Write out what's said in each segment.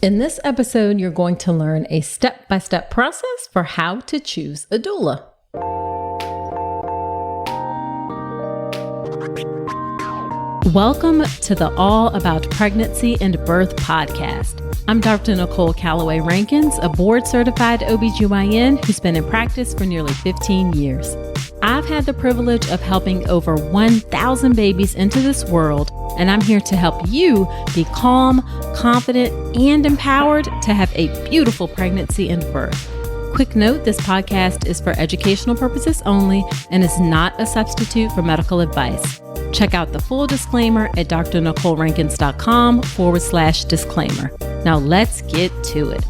In this episode, you're going to learn a step-by-step process for how to choose a doula. Welcome to the All About Pregnancy and Birth podcast. I'm Dr. Nicole Calloway Rankins, a board-certified OBGYN who's been in practice for nearly 15 years. I've had the privilege of helping over 1,000 babies into this world, and I'm here to help you be calm, confident, and empowered to have a beautiful pregnancy and birth. Quick note, this podcast is for educational purposes only and is not a substitute for medical advice. Check out the full disclaimer at drnicolerankins.com/disclaimer. Now let's get to it.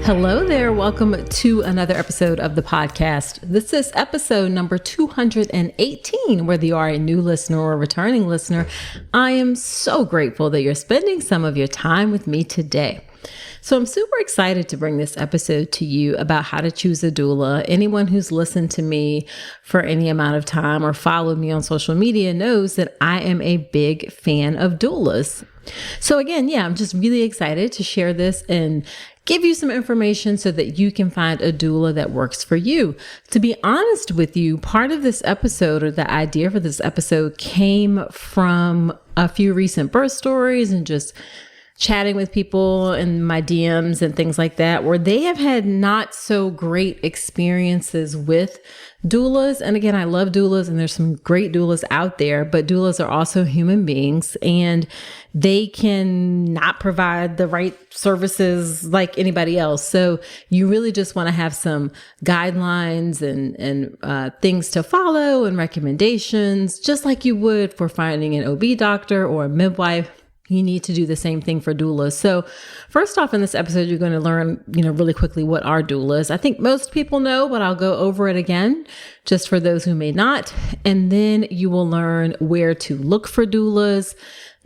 Hello there. Welcome to another episode of the podcast. This is episode number 218. Whether you are a new listener or a returning listener, I am so grateful that you're spending some of your time with me today. So I'm super excited to bring this episode to you about how to choose a doula. Anyone who's listened to me for any amount of time or followed me on social media knows that I am a big fan of doulas. So again, I'm just really excited to share this and give you some information so that you can find a doula that works for you. To be honest with you, part of this episode or the idea for this episode came from a few recent birth stories and just chatting with people in my DMs and things like that, where they have had not so great experiences with doulas. And again, I love doulas and there's some great doulas out there, but doulas are also human beings and they can not provide the right services like anybody else. So you really just want to have some guidelines and things to follow and recommendations, just like you would for finding an OB doctor or a midwife. You need to do the same thing for doulas. So first off, in this episode, you're going to learn, really quickly what are doulas. I think most people know, but I'll go over it again just for those who may not. And then you will learn where to look for doulas,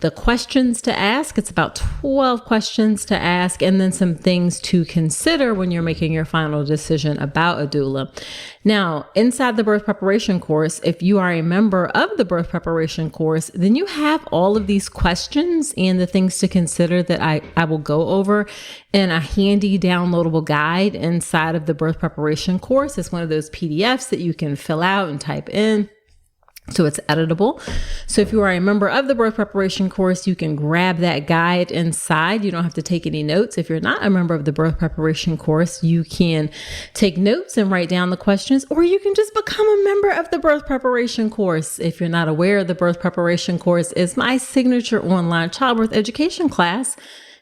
the questions to ask. It's about 12 questions to ask, and then some things to consider when you're making your final decision about a doula. Now, inside the birth preparation course, if you are a member of the birth preparation course, then you have all of these questions and the things to consider that I will go over in a handy downloadable guide inside of the birth preparation course. It's one of those PDFs that you can fill out and type in. So it's editable. So if you are a member of the birth preparation course, you can grab that guide inside. You don't have to take any notes. If you're not a member of the birth preparation course, you can take notes and write down the questions, or you can just become a member of the birth preparation course. If you're not aware, the birth preparation course is my signature online childbirth education class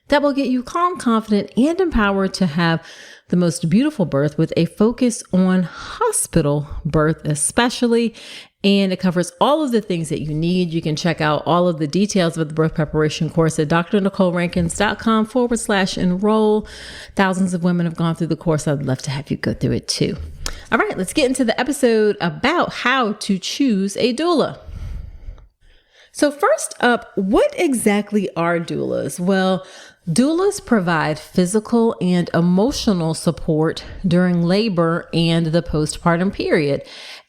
that will get you calm, confident, and empowered to have the most beautiful birth with a focus on hospital birth, especially. And it covers all of the things that you need. You can check out all of the details of the birth preparation course at drnicolerankins.com/enroll. Thousands of women have gone through the course. I'd love to have you go through it too. All right, let's get into the episode about how to choose a doula. So first up, what exactly are doulas? Well, doulas provide physical and emotional support during labor and the postpartum period.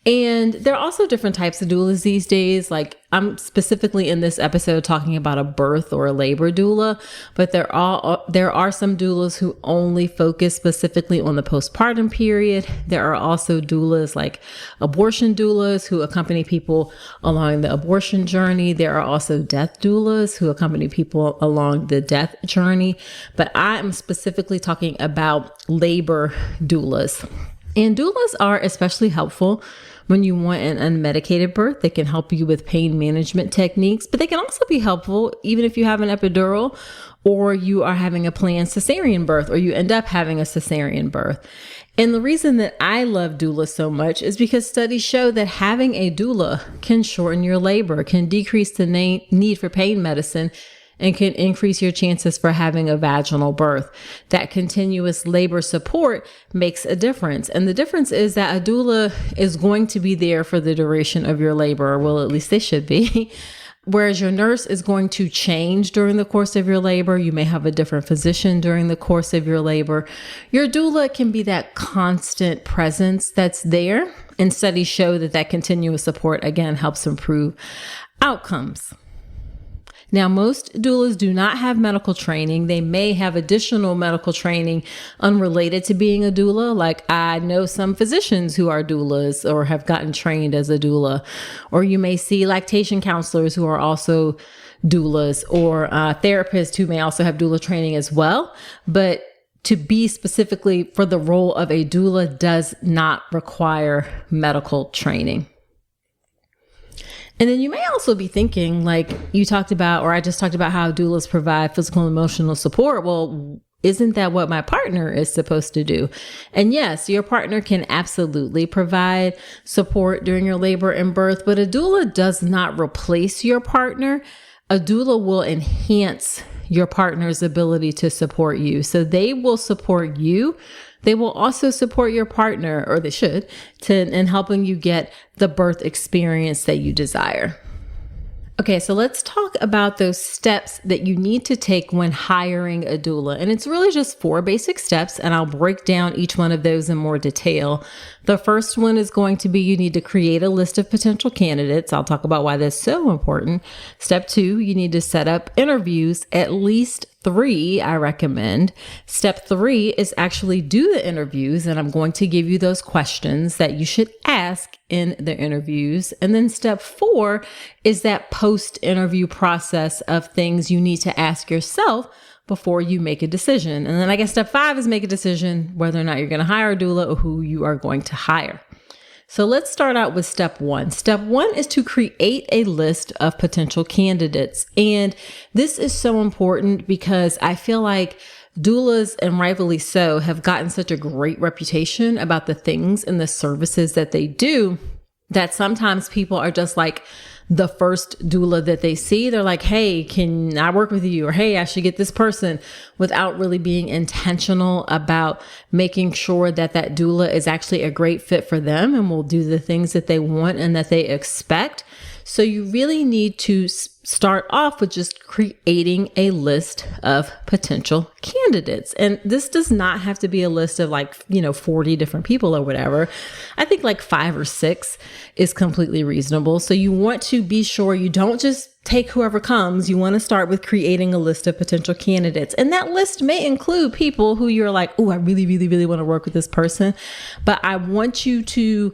And there are also different types of doulas these days. Like I'm specifically in this episode talking about a birth or a labor doula, but there are some doulas who only focus specifically on the postpartum period. There are also doulas like abortion doulas who accompany people along the abortion journey. There are also death doulas who accompany people along the death journey. But I am specifically talking about labor doulas. And doulas are especially helpful when you want an unmedicated birth. They can help you with pain management techniques, but they can also be helpful even if you have an epidural or you are having a planned cesarean birth or you end up having a cesarean birth. And the reason that I love doulas so much is because studies show that having a doula can shorten your labor, can decrease the need for pain medicine, and can increase your chances for having a vaginal birth. That continuous labor support makes a difference. And the difference is that a doula is going to be there for the duration of your labor, or well, at least they should be. Whereas your nurse is going to change during the course of your labor. You may have a different physician during the course of your labor. Your doula can be that constant presence that's there. And studies show that continuous support, again, helps improve outcomes. Now, most doulas do not have medical training. They may have additional medical training unrelated to being a doula. Like I know some physicians who are doulas or have gotten trained as a doula, or you may see lactation counselors who are also doulas, or therapists who may also have doula training as well. But to be specifically for the role of a doula does not require medical training. And then you may also be thinking, like you talked about, or I just talked about how doulas provide physical and emotional support. Well, isn't that what my partner is supposed to do? And yes, your partner can absolutely provide support during your labor and birth, but a doula does not replace your partner. A doula will enhance your partner's ability to support you. So they will support you. They will also support your partner, or they should, in helping you get the birth experience that you desire. Okay, so let's talk about those steps that you need to take when hiring a doula. And it's really just 4 basic steps, and I'll break down each one of those in more detail. The first one is going to be you need to create a list of potential candidates. I'll talk about why that's so important. Step 2, you need to set up interviews, at least 3, I recommend. Step 3 is actually do the interviews, and I'm going to give you those questions that you should ask in the interviews. And then step 4 is that post-interview process of things you need to ask yourself before you make a decision. And then I guess step 5 is make a decision whether or not you're going to hire a doula or who you are going to hire. So let's start out with step 1. Step 1 is to create a list of potential candidates. And this is so important because I feel like doulas, and rightfully so, have gotten such a great reputation about the things and the services that they do that sometimes people are just like the first doula that they see. They're like, hey, can I work with you? Or, hey, I should get this person, without really being intentional about making sure that that doula is actually a great fit for them and will do the things that they want and that they expect. So you really need to start off with just creating a list of potential candidates. And this does not have to be a list of 40 different people or whatever. I think 5 or 6 is completely reasonable. So you want to be sure you don't just take whoever comes. You want to start with creating a list of potential candidates. And that list may include people who you're like, oh, I really, really, really want to work with this person. But I want you to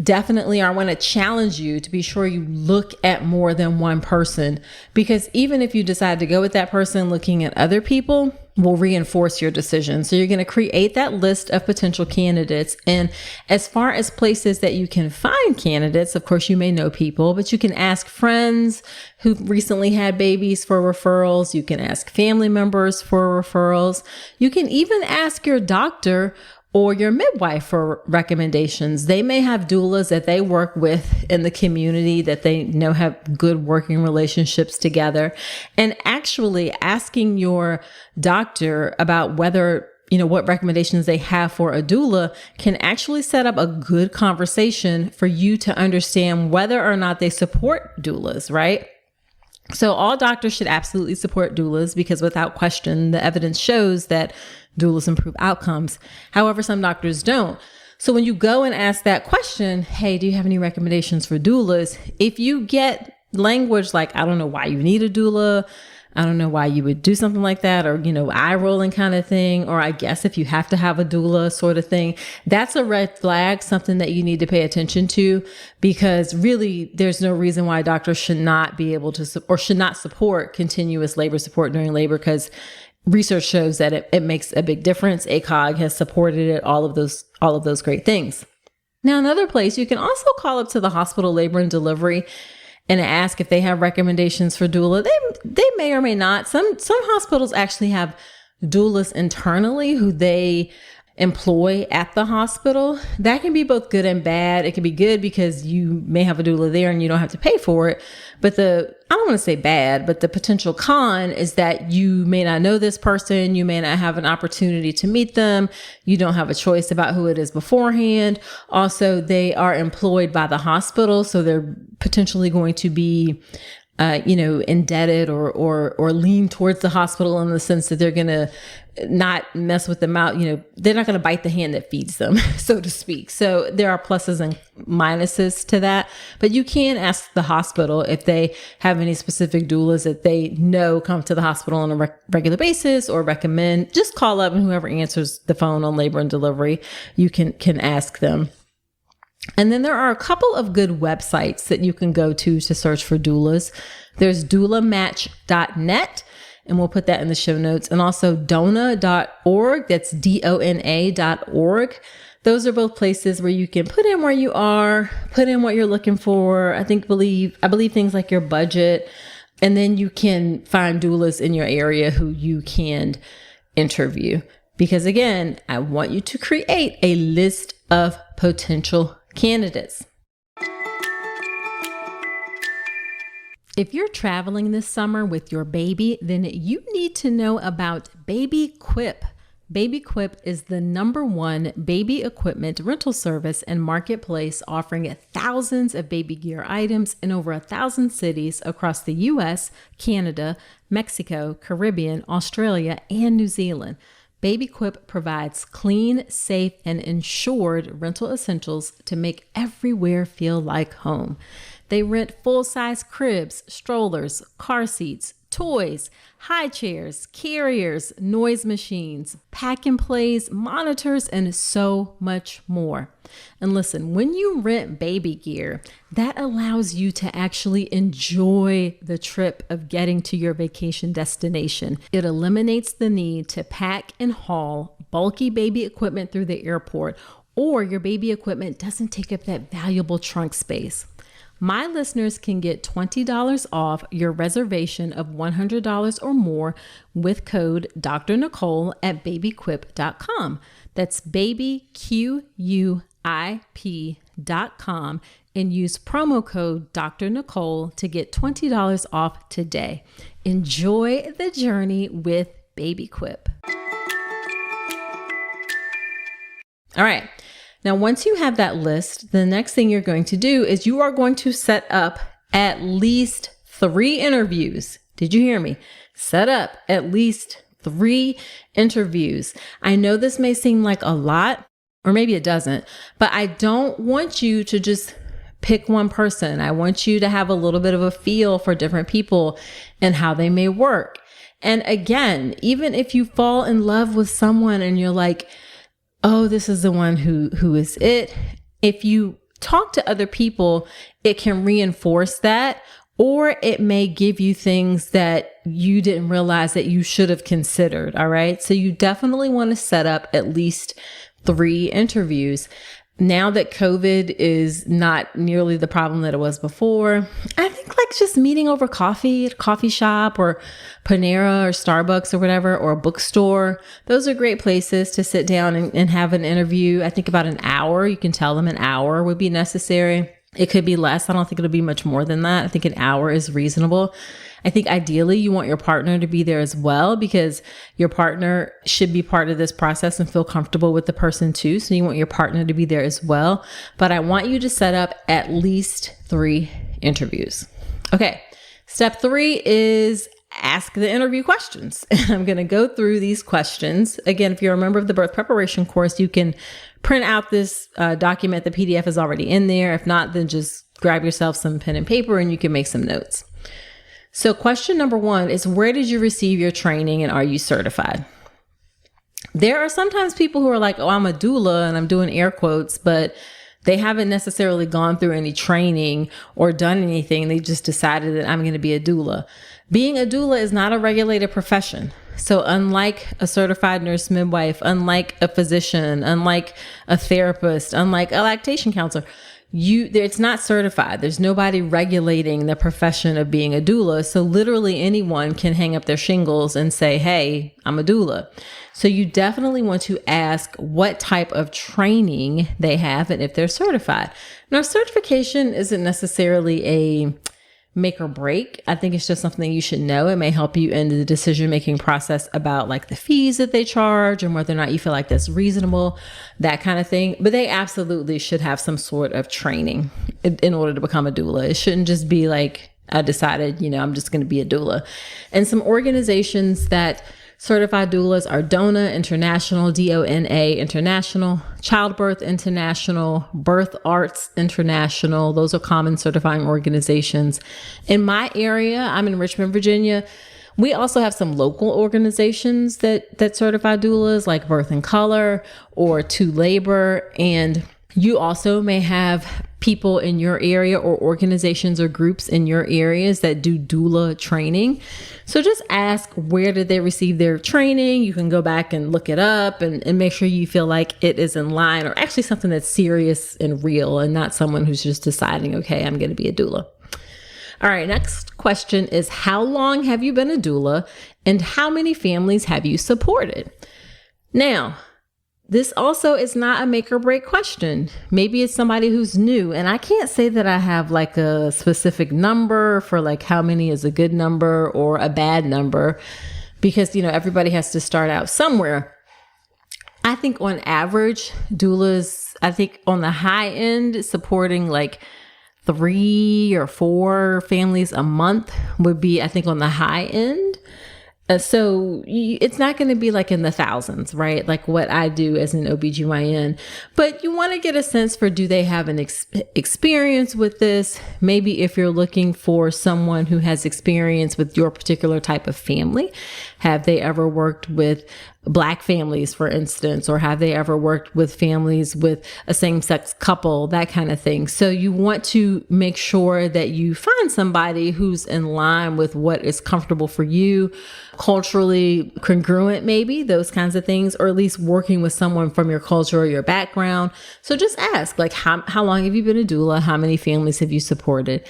I want to challenge you to be sure you look at more than one person, because even if you decide to go with that person, looking at other people will reinforce your decision. So you're going to create that list of potential candidates. And as far as places that you can find candidates, of course, you may know people, but you can ask friends who recently had babies for referrals. You can ask family members for referrals. You can even ask your doctor or your midwife for recommendations. They may have doulas that they work with in the community that they know have good working relationships together. And actually asking your doctor about whether, what recommendations they have for a doula can actually set up a good conversation for you to understand whether or not they support doulas, right? So all doctors should absolutely support doulas because without question, the evidence shows that doulas improve outcomes. However, some doctors don't. So when you go and ask that question, hey, do you have any recommendations for doulas? If you get language like, I don't know why you need a doula, I don't know why you would do something like that, or, eye rolling kind of thing, or I guess if you have to have a doula sort of thing, that's a red flag, something that you need to pay attention to, because really there's no reason why doctors should not be able to, or should not support continuous labor support during labor, because research shows that it makes a big difference. ACOG has supported it, all of those great things. Now, another place, you can also call up to the hospital labor and delivery and ask if they have recommendations for doula. They may or may not. Some hospitals actually have doulas internally who they employ at the hospital. That can be both good and bad. It can be good because you may have a doula there and you don't have to pay for it. But I don't want to say bad, but the potential con is that you may not know this person. You may not have an opportunity to meet them. You don't have a choice about who it is beforehand. Also, they are employed by the hospital, so they're potentially going to be indebted or lean towards the hospital in the sense that they're going to not mess with them out. They're not going to bite the hand that feeds them, so to speak. So there are pluses and minuses to that, but you can ask the hospital if they have any specific doulas that they know come to the hospital on a regular basis or recommend. Just call up, and whoever answers the phone on labor and delivery, you can ask them. And then there are a couple of good websites that you can go to search for doulas. There's doulamatch.net, and we'll put that in the show notes. And also dona.org, that's DONA.org. Those are both places where you can put in where you are, put in what you're looking for. I believe things like your budget, and then you can find doulas in your area who you can interview. Because again, I want you to create a list of potential candidates. If you're traveling this summer with your baby, then you need to know about Baby Quip. Baby Quip is the #1 baby equipment rental service and marketplace, offering thousands of baby gear items in over 1,000 cities across the US, Canada, Mexico, Caribbean, Australia, and New Zealand. Baby Quip provides clean, safe, and insured rental essentials to make everywhere feel like home. They rent full-size cribs, strollers, car seats, toys, high chairs, carriers, noise machines, pack and plays, monitors, and so much more. And listen, when you rent baby gear, that allows you to actually enjoy the trip of getting to your vacation destination. It eliminates the need to pack and haul bulky baby equipment through the airport, or your baby equipment doesn't take up that valuable trunk space. My listeners can get $20 off your reservation of $100 or more with code Dr. Nicole at babyquip.com. That's babyquip.com, and use promo code Dr. Nicole to get $20 off today. Enjoy the journey with Baby Quip. All right. Now, once you have that list, the next thing you're going to do is you are going to set up at least 3 interviews. Did you hear me? Set up at least 3 interviews. I know this may seem like a lot, or maybe it doesn't, but I don't want you to just pick one person. I want you to have a little bit of a feel for different people and how they may work. And again, even if you fall in love with someone and you're like, oh, this is the one who is it. If you talk to other people, it can reinforce that, or it may give you things that you didn't realize that you should have considered. All right. So you definitely want to set up at least 3 interviews. Now that COVID is not nearly the problem that it was before, I think like just meeting over coffee at a coffee shop or Panera or Starbucks or whatever, or a bookstore, those are great places to sit down and have an interview. I think about an hour. You can tell them an hour would be necessary. It could be less. I don't think it'll be much more than that. I think an hour is reasonable. I think ideally you want your partner to be there as well, because your partner should be part of this process and feel comfortable with the person too. So you want your partner to be there as well. But I want you to set up at least 3 interviews. Okay. Step 3 is ask the interview questions. I'm going to go through these questions. Again, if you're a member of the birth preparation course, you can print out this document. The PDF is already in there. If not, then just grab yourself some pen and paper and you can make some notes. So question number 1 is, where did you receive your training and are you certified? There are sometimes people who are like, oh, I'm a doula, and I'm doing air quotes, but they haven't necessarily gone through any training or done anything. They just decided that I'm going to be a doula. Being a doula is not a regulated profession. So unlike a certified nurse midwife, unlike a physician, unlike a therapist, unlike a lactation counselor, it's not certified. There's nobody regulating the profession of being a doula. So literally anyone can hang up their shingles and say, hey, I'm a doula. So you definitely want to ask what type of training they have and if they're certified. Now, certification isn't necessarily a make or break. I think it's just something you should know. It may help you in the decision-making process about like the fees that they charge and whether or not you feel like that's reasonable, that kind of thing. But they absolutely should have some sort of training in order to become a doula. It shouldn't just be like I decided, I'm just going to be a doula. And some organizations that certify doulas are DONA International, DONA International, Childbirth International, Birth Arts International. Those are common certifying organizations. In my area, I'm in Richmond, Virginia. We also have some local organizations that certify doulas, like Birth in Color or To Labor. And you also may have people in your area or organizations or groups in your areas that do doula training. So just ask, where did they receive their training? You can go back and look it up and make sure you feel like it is in line, or actually something that's serious and real, and not someone who's just deciding, okay, I'm going to be a doula. All right, next question is, how long have you been a doula and how many families have you supported? Now, this also is not a make or break question. Maybe it's somebody who's new, and I can't say that I have like a specific number for like how many is a good number or a bad number, because, everybody has to start out somewhere. I think on average, doulas, I think on the high end, supporting like 3 or 4 families a month would be, I think, on the high end. So it's not going to be like in the thousands, right? Like what I do as an OBGYN, but you want to get a sense for, do they have an experience with this? Maybe if you're looking for someone who has experience with your particular type of family, have they ever worked with Black families, for instance, or have they ever worked with families with a same-sex couple, that kind of thing. So you want to make sure that you find somebody who's in line with what is comfortable for you, culturally congruent, maybe those kinds of things, or at least working with someone from your culture or your background. So just ask, like, how long have you been a doula? How many families have you supported?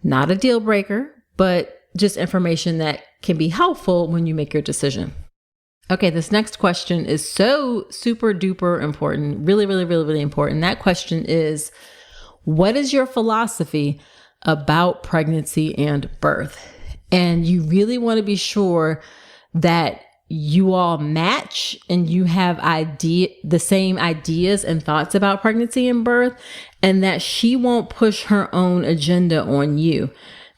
Not a deal breaker, but just information that can be helpful when you make your decision. Okay, this next question is so super duper important, really, really, really, really important. That question is, what is your philosophy about pregnancy and birth? And you really want to be sure that you all match and you have the same ideas and thoughts about pregnancy and birth, and that she won't push her own agenda on you.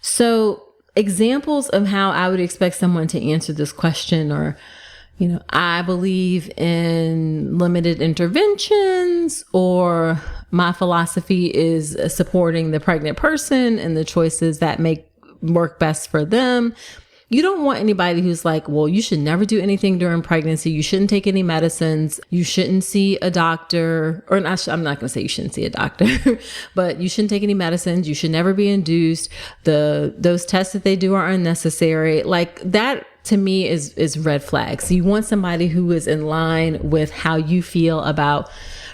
So examples of how I would expect someone to answer this question are, I believe in limited interventions, or my philosophy is supporting the pregnant person and the choices that work best for them. You don't want anybody who's like, well, you should never do anything during pregnancy. You shouldn't take any medicines. You shouldn't see a doctor, or not, I'm not going to say you shouldn't see a doctor, but you shouldn't take any medicines. You should never be induced. Those tests that they do are unnecessary. Like that, to me, is red flags. You want somebody who is in line with how you feel about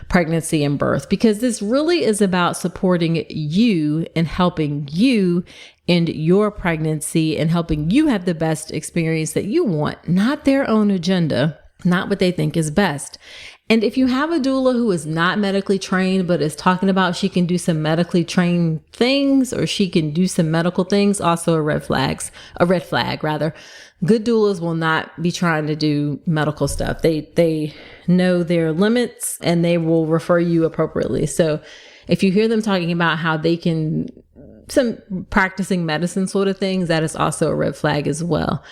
pregnancy and birth, because this really is about supporting you and helping you in your pregnancy and helping you have the best experience that you want, not their own agenda, not what they think is best. And if you have a doula who is not medically trained, but is talking about she can do some medically trained things, or she can do some medical things, also a red flag. Good doulas will not be trying to do medical stuff. They know their limits and they will refer you appropriately. So if you hear them talking about how they can, some practicing medicine sort of things, that is also a red flag as well.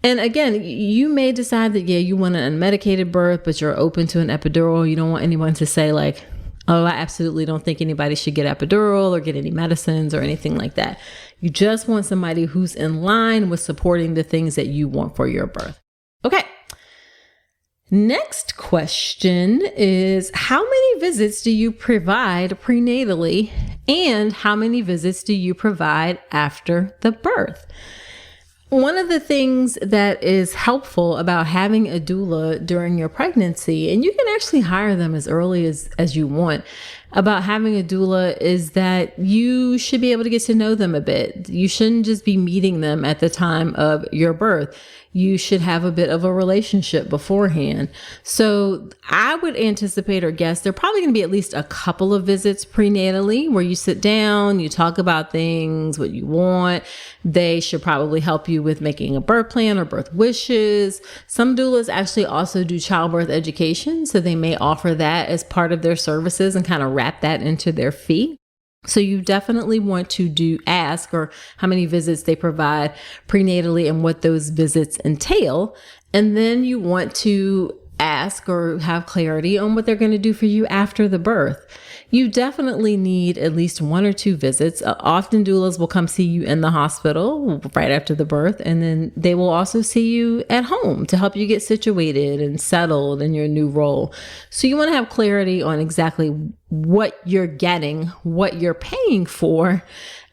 And again, you may decide that, you want an unmedicated birth, but you're open to an epidural. You don't want anyone to say like, oh, I absolutely don't think anybody should get epidural or get any medicines or anything like that. You just want somebody who's in line with supporting the things that you want for your birth. Okay. Next question is, how many visits do you provide prenatally, and how many visits do you provide after the birth? One of the things that is helpful about having a doula during your pregnancy, and you can actually hire them as early as you want, about having a doula is that you should be able to get to know them a bit. You shouldn't just be meeting them at the time of your birth. You should have a bit of a relationship beforehand. So I would anticipate or guess there are probably going to be at least a couple of visits prenatally where you sit down, you talk about things, what you want. They should probably help you with making a birth plan or birth wishes. Some doulas actually also do childbirth education, so they may offer that as part of their services and kind of wrap that into their fee. So you definitely want to ask or how many visits they provide prenatally and what those visits entail. And then you want to ask or have clarity on what they're going to do for you after the birth. You definitely need at least 1 or 2 visits. Often doulas will come see you in the hospital right after the birth, and then they will also see you at home to help you get situated and settled in your new role. So you want to have clarity on exactly what you're getting, what you're paying for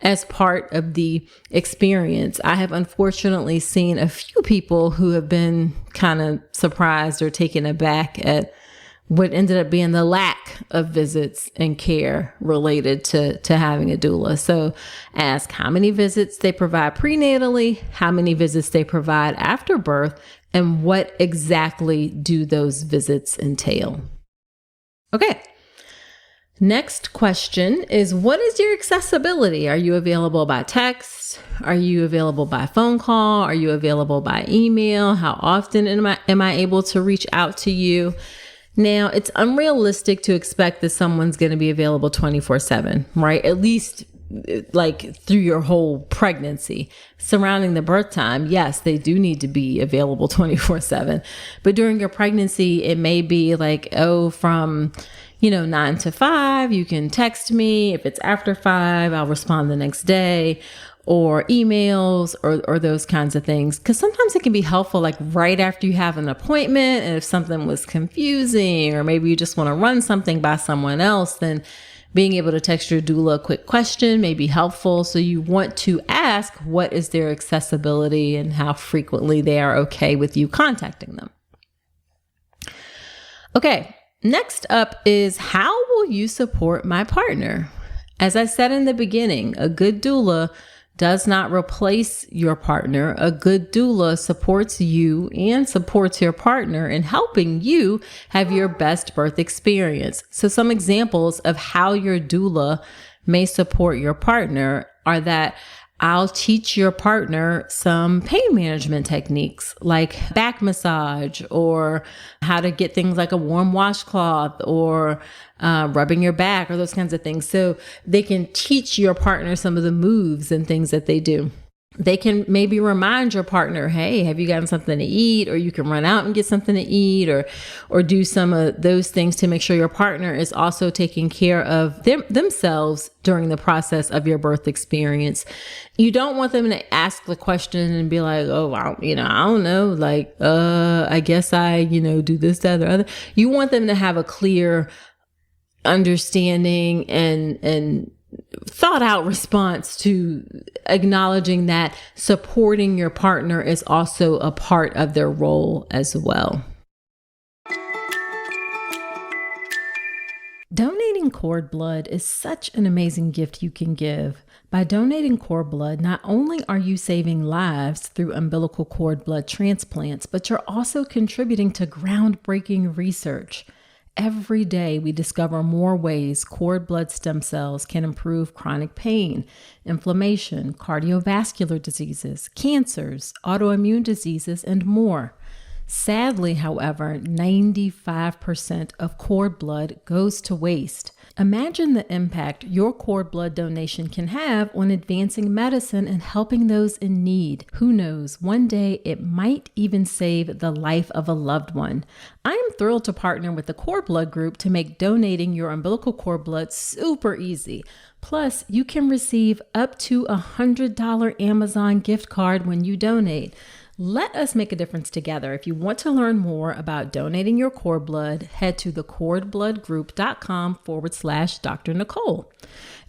as part of the experience. I have unfortunately seen a few people who have been kind of surprised or taken aback at what ended up being the lack of visits and care related to having a doula. So ask how many visits they provide prenatally, how many visits they provide after birth, and what exactly do those visits entail. Okay. Next question is, what is your accessibility? Are you available by text? Are you available by phone call? Are you available by email? How often am I able to reach out to you? Now, it's unrealistic to expect that someone's going to be available 24/7, right? At least like through your whole pregnancy. Surrounding the birth time, yes, they do need to be available 24/7. But during your pregnancy, it may be like, from 9 to 5, you can text me. If it's after 5, I'll respond the next day, or emails or those kinds of things. Because sometimes it can be helpful, like right after you have an appointment, and if something was confusing, or maybe you just want to run something by someone else, then being able to text your doula a quick question may be helpful. So you want to ask, what is their accessibility and how frequently they are okay with you contacting them. Okay. Next up is, how will you support my partner? As I said in the beginning, a good doula does not replace your partner. A good doula supports you and supports your partner in helping you have your best birth experience. So some examples of how your doula may support your partner are that I'll teach your partner some pain management techniques like back massage, or how to get things like a warm washcloth, or rubbing your back, or those kinds of things. So they can teach your partner some of the moves and things that they do. They can maybe remind your partner, hey, have you gotten something to eat? Or you can run out and get something to eat, or do some of those things to make sure your partner is also taking care of themselves during the process of your birth experience. You don't want them to ask the question and be like, oh, I don't know, like, I guess I, do this, that, or other. You want them to have a clear understanding and thought out response to acknowledging that supporting your partner is also a part of their role as well. Donating cord blood is such an amazing gift you can give. By donating cord blood, not only are you saving lives through umbilical cord blood transplants, but you're also contributing to groundbreaking research. Every day, we discover more ways cord blood stem cells can improve chronic pain, inflammation, cardiovascular diseases, cancers, autoimmune diseases, and more. Sadly, however, 95% of cord blood goes to waste. Imagine the impact your cord blood donation can have on advancing medicine and helping those in need. Who knows, one day it might even save the life of a loved one. I am thrilled to partner with the Cord Blood Group to make donating your umbilical cord blood super easy. Plus, you can receive up to a $100 Amazon gift card when you donate. Let us make a difference together. If you want to learn more about donating your cord blood, head to thecordbloodgroup.com/Dr. Nicole.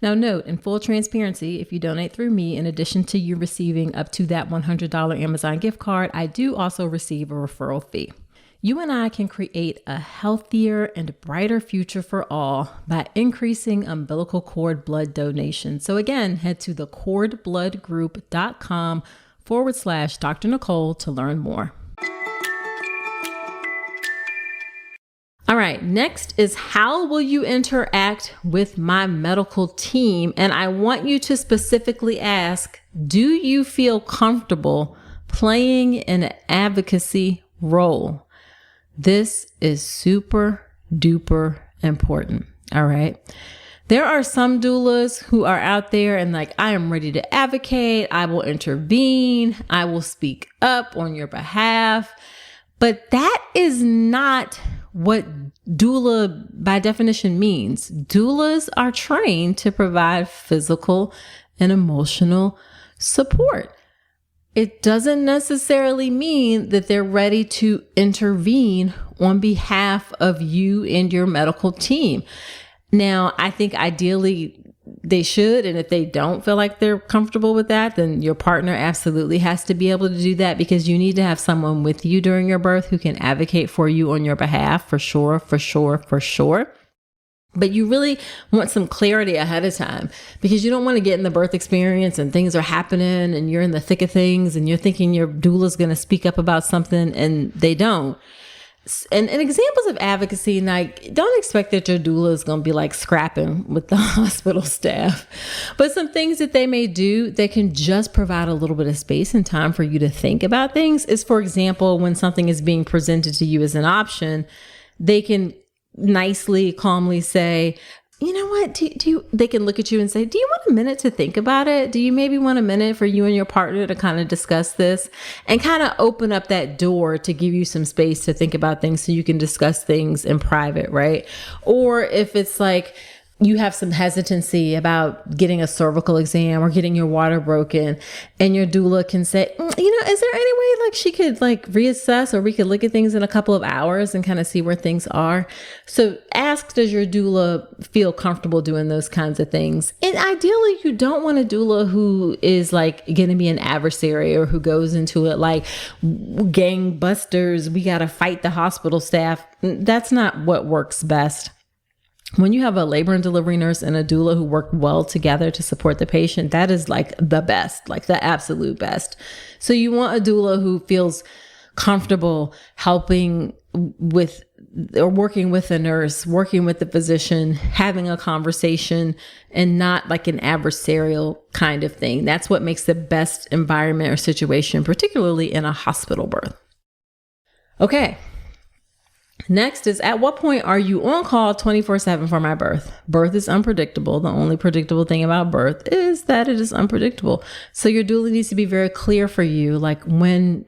Now note, in full transparency, if you donate through me, in addition to you receiving up to that $100 Amazon gift card, I do also receive a referral fee. You and I can create a healthier and brighter future for all by increasing umbilical cord blood donation. So again, head to thecordbloodgroup.com/Dr. Nicole to learn more. All right, next is, how will you interact with my medical team? And I want you to specifically ask, do you feel comfortable playing an advocacy role? This is super duper important. All right. There are some doulas who are out there and like, I am ready to advocate. I will intervene. I will speak up on your behalf. But that is not what doula by definition means. Doulas are trained to provide physical and emotional support. It doesn't necessarily mean that they're ready to intervene on behalf of you and your medical team. Now, I think ideally they should. And if they don't feel like they're comfortable with that, then your partner absolutely has to be able to do that, because you need to have someone with you during your birth who can advocate for you on your behalf, for sure. But you really want some clarity ahead of time, because you don't want to get in the birth experience and things are happening and you're in the thick of things and you're thinking your doula is going to speak up about something and they don't. And examples of advocacy, like, don't expect that your doula is going to be like scrapping with the hospital staff, but some things that they may do that can just provide a little bit of space and time for you to think about things is, for example, when something is being presented to you as an option, they can nicely, calmly say, you know what, they can look at you and say, do you want a minute to think about it? Do you maybe want a minute for you and your partner to kind of discuss this, and kind of open up that door to give you some space to think about things so you can discuss things in private, right? Or if it's like, you have some hesitancy about getting a cervical exam or getting your water broken, and your doula can say, is there any way like she could like reassess, or we could look at things in a couple of hours and kind of see where things are. So ask, does your doula feel comfortable doing those kinds of things? And ideally, you don't want a doula who is like going to be an adversary, or who goes into it like gangbusters. We got to fight the hospital staff. That's not what works best. When you have a labor and delivery nurse and a doula who work well together to support the patient, that is like the best, like the absolute best. So you want a doula who feels comfortable helping with, or working with a nurse, working with the physician, having a conversation, and not like an adversarial kind of thing. That's what makes the best environment or situation, particularly in a hospital birth. Okay. Next is, at what point are you on call 24/7 for my birth? Birth is unpredictable. The only predictable thing about birth is that it is unpredictable. So your doula needs to be very clear for you, like, when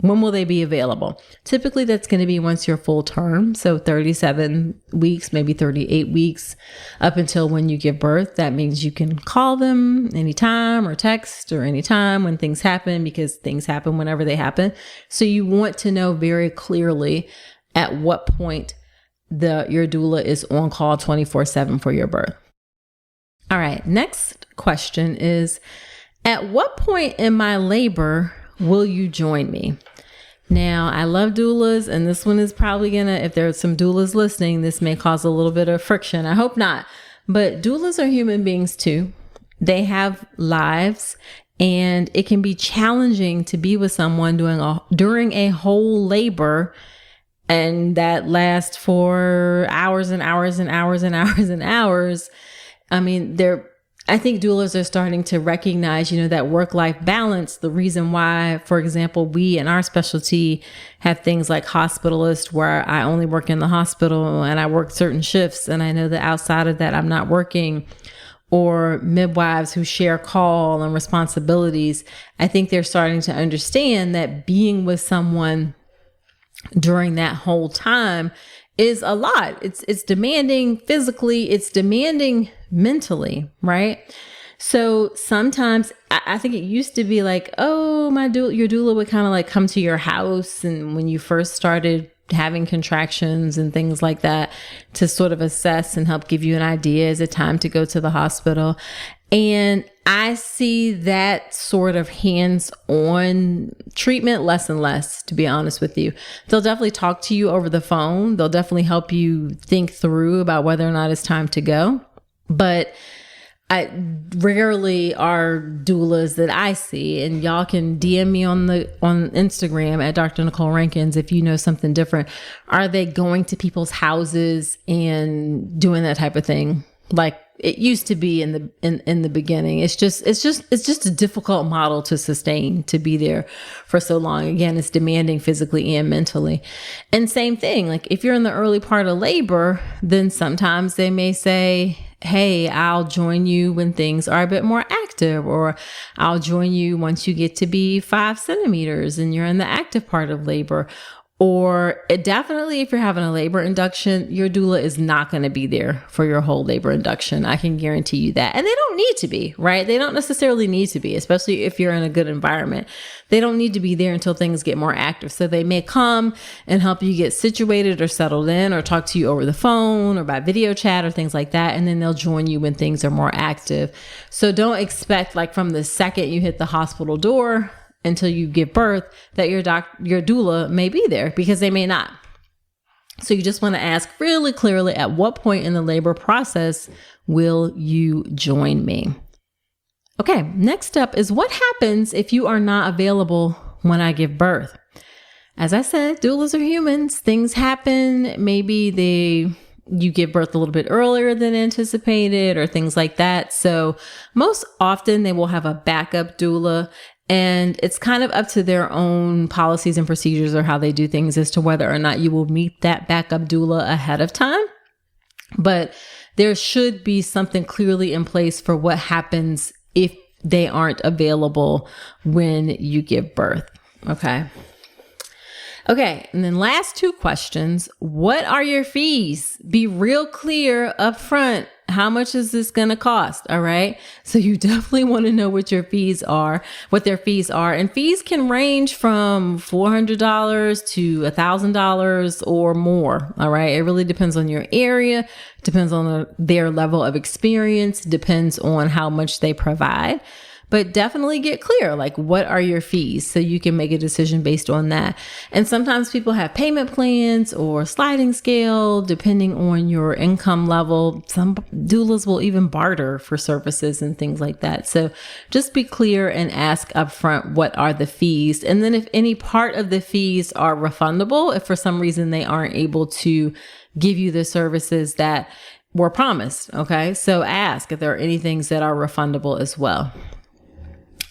will they be available? Typically that's going to be once you're full term. So 37 weeks, maybe 38 weeks up until when you give birth. That means you can call them anytime, or text, or anytime when things happen, because things happen whenever they happen. So you want to know very clearly at what point your doula is on call 24/7 for your birth. All right. Next question is, at what point in my labor will you join me? Now, I love doulas, and this one is probably if there are some doulas listening, this may cause a little bit of friction. I hope not. But doulas are human beings too. They have lives, and it can be challenging to be with someone during a whole labor, and that lasts for hours and hours and hours and hours and hours. I mean, I think doulas are starting to recognize, that work-life balance. The reason why, for example, we in our specialty have things like hospitalist, where I only work in the hospital and I work certain shifts, and I know that outside of that I'm not working, or midwives who share call and responsibilities. I think they're starting to understand that being with someone during that whole time is a lot. It's demanding physically, it's demanding mentally, right? So sometimes I think it used to be like, oh, your doula would kind of like come to your house, and when you first started having contractions and things like that, to sort of assess and help give you an idea, is it time to go to the hospital? And I see that sort of hands-on treatment less and less, to be honest with you. They'll definitely talk to you over the phone. They'll definitely help you think through about whether or not it's time to go. But I rarely are doulas that I see, and y'all can DM me on Instagram at Dr. Nicole Rankins if you know something different. Are they going to people's houses and doing that type of thing like it used to be in the beginning? It's just a difficult model to sustain, to be there for so long. Again, it's demanding physically and mentally. And same thing, like if you're in the early part of labor, then sometimes they may say, hey, I'll join you when things are a bit more active, or I'll join you once you get to be 5 centimeters and you're in the active part of labor. Or definitely if you're having a labor induction, your doula is not going to be there for your whole labor induction. I can guarantee you that. And they don't need to be, right? They don't necessarily need to be, especially if you're in a good environment. They don't need to be there until things get more active. So they may come and help you get situated or settled in, or talk to you over the phone or by video chat or things like that. And then they'll join you when things are more active. So don't expect, like, from the second you hit the hospital door until you give birth, that your doula may be there, because they may not. So you just want to ask really clearly, at what point in the labor process will you join me? Okay, next up is, what happens if you are not available when I give birth? As I said, doulas are humans. Things happen. Maybe you give birth a little bit earlier than anticipated, or things like that. So most often they will have a backup doula. And it's kind of up to their own policies and procedures, or how they do things, as to whether or not you will meet that backup doula ahead of time. But there should be something clearly in place for what happens if they aren't available when you give birth. Okay. And then last 2 questions. What are your fees? Be real clear up front. How much is this going to cost? All right. So you definitely want to know what their fees are. And fees can range from $400 to $1,000 or more. All right. It really depends on your area, depends on their level of experience, depends on how much they provide. But definitely get clear, like, what are your fees, so you can make a decision based on that. And sometimes people have payment plans or sliding scale, depending on your income level. Some doulas will even barter for services and things like that. So just be clear and ask upfront, what are the fees? And then if any part of the fees are refundable, if for some reason they aren't able to give you the services that were promised. Okay. So ask if there are any things that are refundable as well.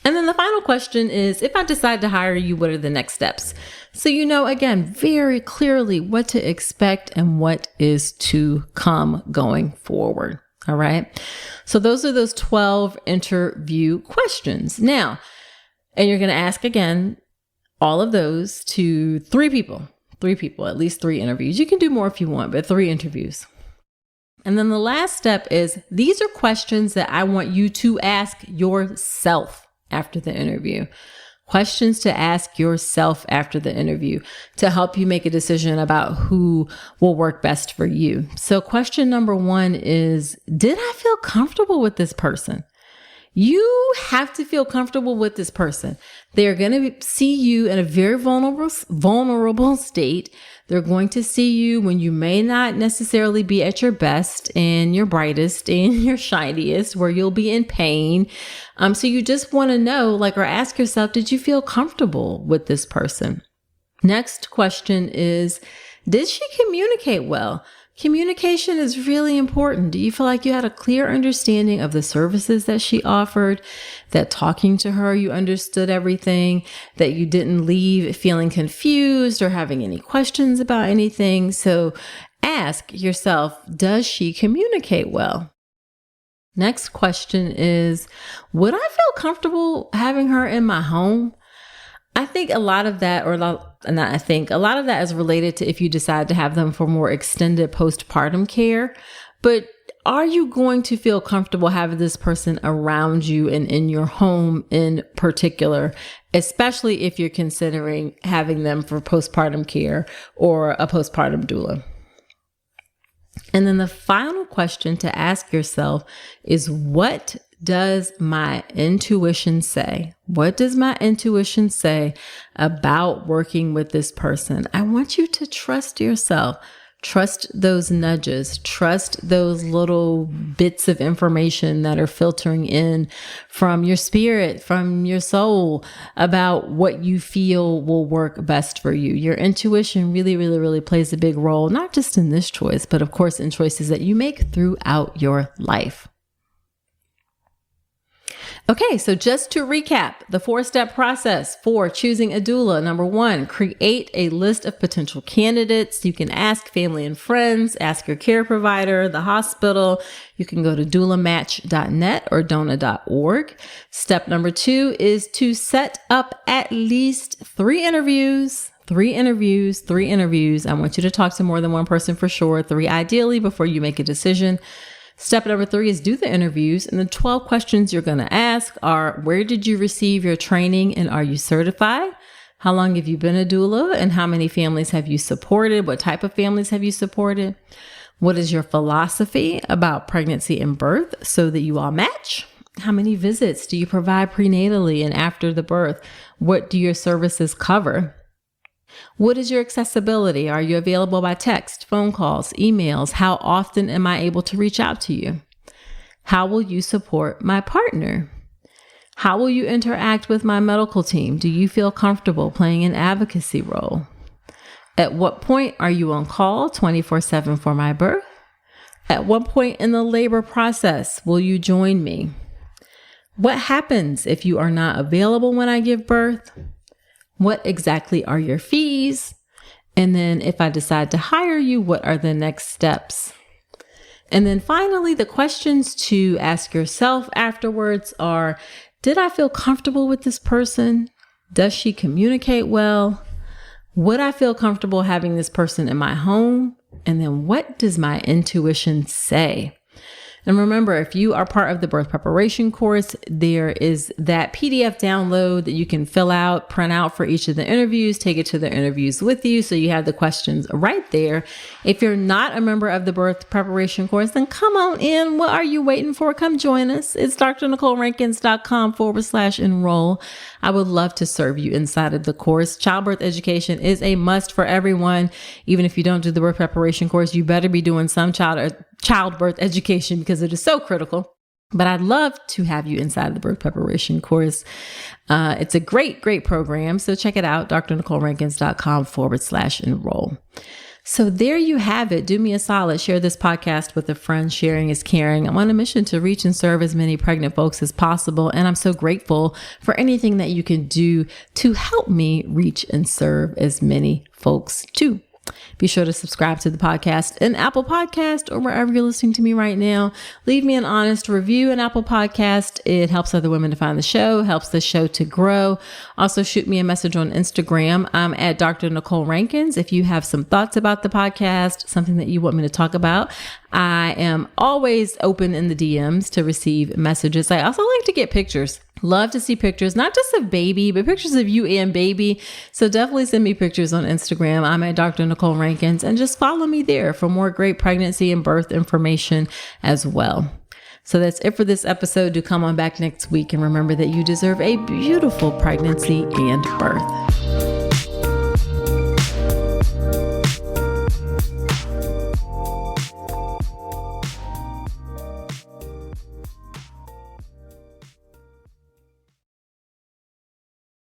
And then the final question is, if I decide to hire you, what are the next steps? So you know, again, very clearly what to expect and what is to come going forward. All right. So those are those 12 interview questions. Now, and you're going to ask again, all of those to 3 people, at least 3 interviews. You can do more if you want, but 3 interviews. And then the last step is, these are questions that I want you to ask yourself after the interview. Questions to ask yourself after the interview to help you make a decision about who will work best for you. So question number 1 is, did I feel comfortable with this person? You have to feel comfortable with this person. They're going to see you in a very vulnerable state. They're going to see you when you may not necessarily be at your best and your brightest and your shiniest, where you'll be in pain. So you just want to know, like, or ask yourself, did you feel comfortable with this person? Next question is, did she communicate well? Communication is really important. Do you feel like you had a clear understanding of the services that she offered, that talking to her, you understood everything, that you didn't leave feeling confused or having any questions about anything? So ask yourself, does she communicate well? Next question is, would I feel comfortable having her in my home? I think a lot of that, a lot of that is related to if you decide to have them for more extended postpartum care. But are you going to feel comfortable having this person around you and in your home in particular, especially if you're considering having them for postpartum care or a postpartum doula? And then the final question to ask yourself is, what does my intuition say? What does my intuition say about working with this person? I want you to trust yourself. Trust those nudges. Trust those little bits of information that are filtering in from your spirit, from your soul, about what you feel will work best for you. Your intuition really, really, really plays a big role, not just in this choice, but of course in choices that you make throughout your life. Okay, so just to recap, the 4-step process for choosing a doula. Number 1, create a list of potential candidates. You can ask family and friends, ask your care provider, the hospital. You can go to doulamatch.net or dona.org. Step number 2 is to set up at least 3 interviews. 3 interviews. I want you to talk to more than one person for sure. 3 ideally before you make a decision. Step number 3 is do the interviews. And the 12 questions you're going to ask are, where did you receive your training and are you certified? How long have you been a doula and how many families have you supported? What type of families have you supported? What is your philosophy about pregnancy and birth so that you all match? How many visits do you provide prenatally and after the birth? What do your services cover? What is your accessibility? Are you available by text, phone calls, emails? How often am I able to reach out to you? How will you support my partner? How will you interact with my medical team? Do you feel comfortable playing an advocacy role? At what point are you on call 24/7 for my birth? At what point in the labor process will you join me? What happens if you are not available when I give birth? What exactly are your fees? And then if I decide to hire you, what are the next steps? And then finally, the questions to ask yourself afterwards are, did I feel comfortable with this person? Does she communicate well? Would I feel comfortable having this person in my home? And then what does my intuition say? And remember, if you are part of the birth preparation course, there is that PDF download that you can fill out, print out for each of the interviews, take it to the interviews with you. So you have the questions right there. If you're not a member of the birth preparation course, then come on in. What are you waiting for? Come join us. It's drnicolerankins.com/enroll. I would love to serve you inside of the course. Childbirth education is a must for everyone. Even if you don't do the birth preparation course, you better be doing some childbirth education because it is so critical. But I'd love to have you inside the birth preparation course. It's a great program. So check it out, drnicolerankins.com/enroll. So there you have it. Do me a solid. Share this podcast with a friend. Sharing is caring. I'm on a mission to reach and serve as many pregnant folks as possible. And I'm so grateful for anything that you can do to help me reach and serve as many folks too. Be sure to subscribe to the podcast in Apple Podcast or wherever you're listening to me right now. Leave me an honest review in Apple Podcast. It helps other women to find the show, helps the show to grow. Also, shoot me a message on Instagram. I'm at Dr. Nicole Rankins. If you have some thoughts about the podcast, something that you want me to talk about, I am always open in the DMs to receive messages. I also like to get pictures. Love to see pictures, not just of baby, but pictures of you and baby. So definitely send me pictures on Instagram. I'm at Dr. Nicole Rankins and just follow me there for more great pregnancy and birth information as well. So that's it for this episode. Do come on back next week and remember that you deserve a beautiful pregnancy and birth.